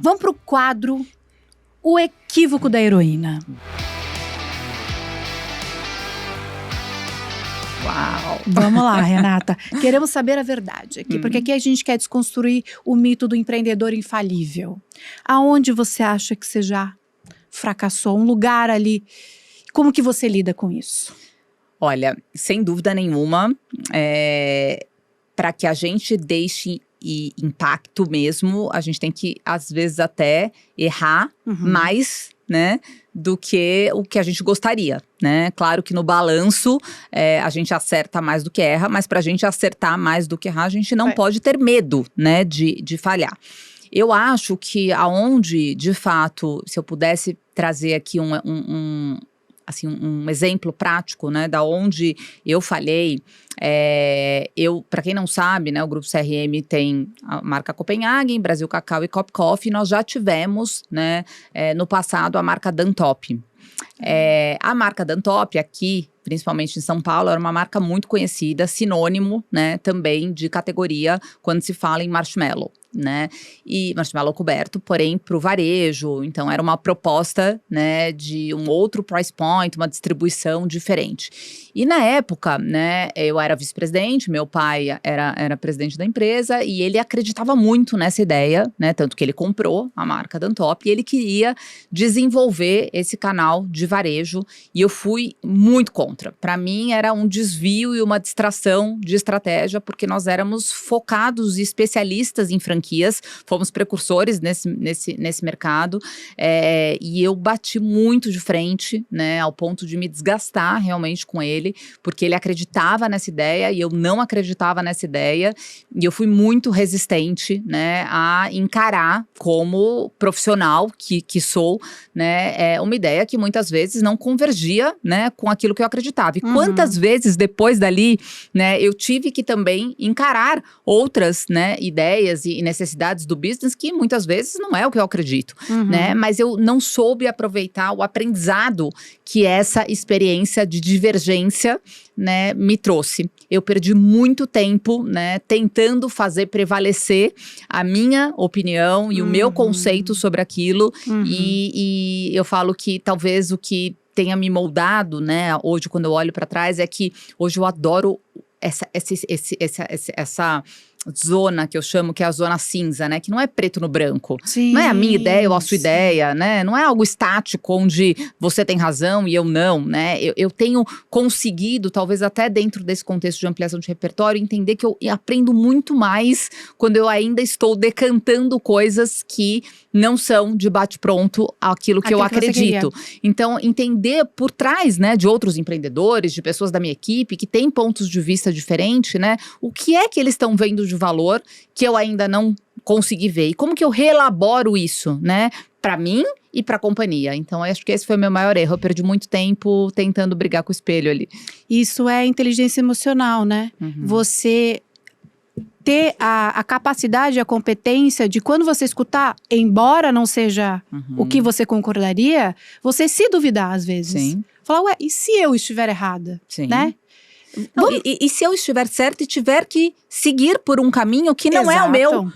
Vamos pro quadro O Equívoco da Heroína. Uau! Vamos lá, Renata. Queremos saber a verdade aqui, porque aqui a gente quer desconstruir o mito do empreendedor infalível. Aonde você acha que você já fracassou? Um lugar ali. Como que você lida com isso? Olha, sem dúvida nenhuma, para que a gente deixe impacto mesmo, a gente tem que, às vezes, até errar mais, né, do que o que a gente gostaria, né? Claro que no balanço a gente acerta mais do que erra, mas para a gente acertar mais do que errar, a gente não pode ter medo, né, de falhar. Eu acho que aonde, de fato, se eu pudesse trazer aqui um exemplo prático, né, da onde eu falhei, para quem não sabe, né, o Grupo CRM tem a marca Copenhagen, Brasil Cacau e Cop Coffee. Nós já tivemos, né, no passado a marca Dantop. A marca Dantop aqui, principalmente em São Paulo, era uma marca muito conhecida, sinônimo, né, também de categoria quando se fala em marshmallow, né, e marshmallow coberto, porém para o varejo. Então era uma proposta, né, de um outro price point, uma distribuição diferente. E na época, né, eu era vice-presidente, meu pai era presidente da empresa e ele acreditava muito nessa ideia, né, tanto que ele comprou a marca Dantop e ele queria desenvolver esse canal de varejo e eu fui muito contra. Para mim era um desvio e uma distração de estratégia, porque nós éramos focados e especialistas em franquias, fomos precursores nesse mercado, e eu bati muito de frente, né, ao ponto de me desgastar realmente com ele, porque ele acreditava nessa ideia e eu não acreditava nessa ideia, e eu fui muito resistente, né, a encarar como profissional que sou, né, uma ideia que muitas vezes não convergia, né, com aquilo que eu acreditava. E quantas vezes depois dali, né, eu tive que também encarar outras, né, ideias e necessidades do business que muitas vezes não é o que eu acredito, né, mas eu não soube aproveitar o aprendizado que essa experiência de divergência, né, me trouxe. Eu perdi muito tempo, né, tentando fazer prevalecer a minha opinião e o meu conceito sobre aquilo, e eu falo que talvez o que tenha me moldado, né, hoje quando eu olho para trás, é que hoje eu adoro essa zona que eu chamo, que é a zona cinza, né? Que não é preto no branco. Sim, não é a minha ideia ou a sua ideia, né? Não é algo estático onde você tem razão e eu não, né? Eu tenho conseguido, talvez até dentro desse contexto de ampliação de repertório, entender que eu aprendo muito mais quando eu ainda estou decantando coisas que não são de bate-pronto aquilo que eu acredito. Então, entender por trás, né, de outros empreendedores, de pessoas da minha equipe que têm pontos de vista diferentes, né? O que é que eles estão vendo de valor que eu ainda não consegui ver? E como que eu reelaboro isso, né? Para mim e para a companhia. Então, eu acho que esse foi o meu maior erro. Eu perdi muito tempo tentando brigar com o espelho ali. Isso é inteligência emocional, né? Você ter a capacidade, a competência de quando você escutar, embora não seja o que você concordaria, você se duvidar às vezes. Sim. Falar, ué, e se eu estiver errada? Sim. Né? Não, e se eu estiver certa e tiver que seguir por um caminho que não é o meu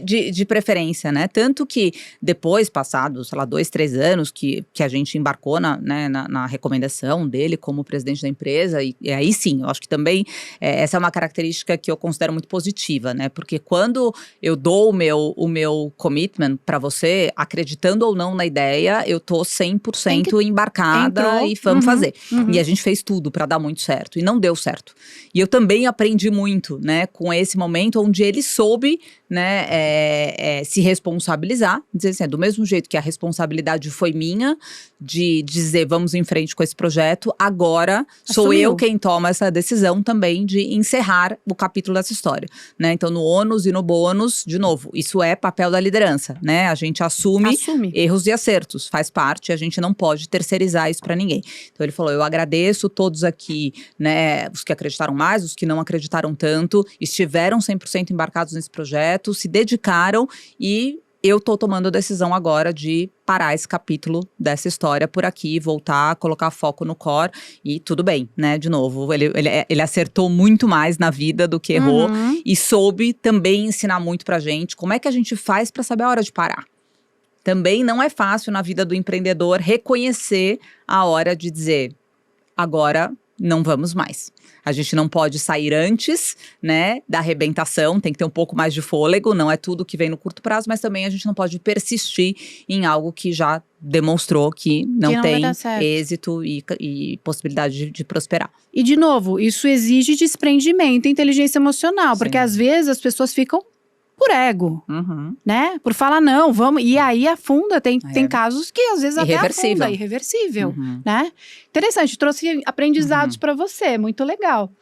de preferência, né? Tanto que depois, passados, sei lá, 2, 3 anos que a gente embarcou na recomendação dele como presidente da empresa, e aí sim, eu acho que também essa é uma característica que eu considero muito positiva, né? Porque quando eu dou o meu commitment para você, acreditando ou não na ideia, eu tô 100% embarcada e vamos fazer. E a gente fez tudo para dar muito certo, e não deu certo. E eu também aprendi muito, né, com esse momento onde ele soube, né, se responsabilizar, dizer assim, do mesmo jeito que a responsabilidade foi minha, de dizer vamos em frente com esse projeto, agora sou eu quem toma essa decisão também de encerrar o capítulo dessa história, né? Então no ônus e no bônus, de novo, isso é papel da liderança, né? A gente assume erros e acertos, faz parte, a gente não pode terceirizar isso para ninguém. Então ele falou, eu agradeço todos aqui, né, os que acreditaram mais, os que não acreditaram tanto, estiveram 100% embarcados nesse projeto, se dedicaram, e eu tô tomando a decisão agora de parar esse capítulo dessa história por aqui, voltar, colocar foco no core, e tudo bem, né? De novo, ele acertou muito mais na vida do que errou, e soube também ensinar muito pra gente como é que a gente faz pra saber a hora de parar. Também não é fácil na vida do empreendedor reconhecer a hora de dizer, agora não vamos mais. A gente não pode sair antes, né, da arrebentação, tem que ter um pouco mais de fôlego, não é tudo que vem no curto prazo, mas também a gente não pode persistir em algo que já demonstrou que não tem êxito e possibilidade de prosperar. E de novo, isso exige desprendimento e inteligência emocional, porque às vezes as pessoas ficam por ego, né? Por falar não, vamos, e aí afunda, tem casos que às vezes até afunda, irreversível, né? Interessante, trouxe aprendizados para você, muito legal.